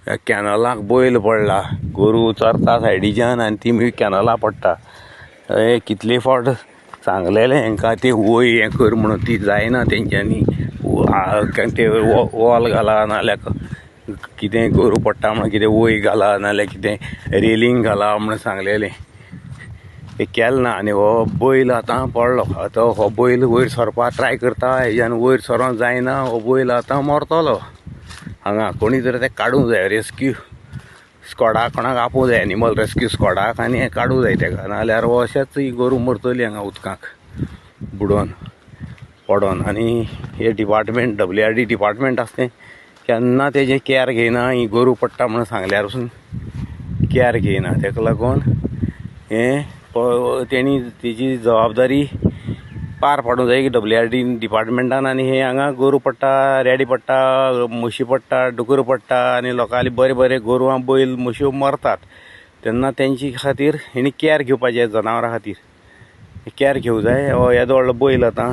कॅनलाक बैल पडला, गोरू चरता सायडीच्यान आनी ती कॅनला पडटा. कितले फावट सांगलेलें हांकां ते वय हें कर म्हणून, ती जायना तेंच्यांनी. ते वॉल घाला नाल्यार कितें गोरू पडटा म्हणून कितें वय घाला नाल्यार कितें रेलींग घाला म्हणून सांगलेलें. तें केलें ना आनी हो बैल आतां पडलो. आतां हो बैल वयर सरपाक ट्राय करता, हेज्यान वयर सरोंक जायना. हो बैल आतां मरतलो. हांगा कोणी तरी तें काडूंक जाय, रेस्क्यू स्क्वॉडाक कोणाक आपोवंक जाय, एनिमल रेस्क्यू स्क्वॉडाक, आनी हें काडूंक जाय तेका. नाल्यार हो अशेंच ही गोरू मरतली हांगा उदकाक बुडोवन पडोन. आनी हे डिपार्टमेंट WRD डिपार्टमेंट आसा तें केन्ना तेजें कॅर घेयना. ही गोरू पडटा म्हणून सांगल्यार पसून कॅर घेयना. तेका लागून हें तेणी तेजी जबाबदारी पार पाडूंक जाय WRD डिपार्टमेंटान. आनी हे हांगा गोरू पडटा, रेडे पडटा, म्हशी पडटा, डुकरां पडटा आनी लोकांली बरे बरे गोरवां बैल म्हश्यो मरतात तेन्ना तेंची खातीर हेणी कॅर घेवपाचें. जनावरां खातीर कॅर घेवंक जाय. हो येदो व्हडलो बैल आतां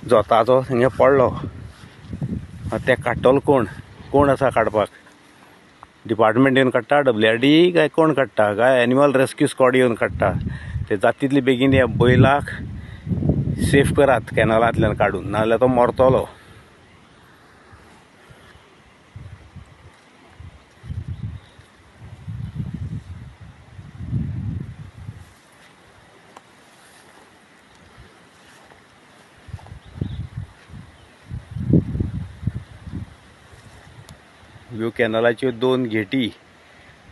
जोताचो थिंगा पडलो. ते काडटलो कोण आसा काडपाक? डिपार्टमेंट येवन काडटा, WRD, काय कोण काडटा? काय एनिमल रेस्क्यू स्क्वॉड येवन काडटा? ते जाता तितले बेगीन ह्या बैलाक सेफ करात कॅनलांतल्यान काडून, नाजाल्यार तो मरतलो. ह्यो कॅनलाच्यो 2 गेटी,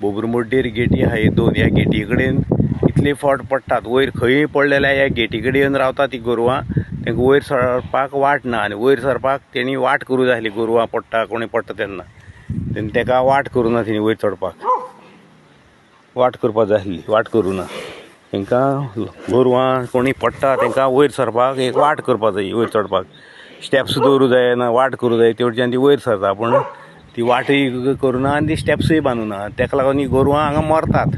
बोबरमुड्डेर गेटी आहा, हे 2. ह्या गेटी कडेन इतले फावट पडटात. वयर खंयी पडले जाल्यार ह्या गेटी कडेन येवन रावतात ती गोरवां. तांकां वयर सरपाक वाट ना, आनी वयर सरपाक तेणी वाट करूं जाय आसली. गोरवां पडटा, कोणी पडटा तेन्ना तेका वाट करूं ना तेणी. वयर चडपाक वाट करपाक जाय आसली, वाट करूं ना. तांकां गोरवां कोणी पडटा तांकां वयर सरपाक एक वाट करपाक जाय. वयर चडपाक स्टेप्स दवरूं जाय ना, वाट करूं जाय, तेवटेच्यान ती वयर सरता. पूण ती वाटय करूं ना आनी ती स्टेप्सूय बांदूं ना. तेका लागून ही गोरवां हांगा मरतात.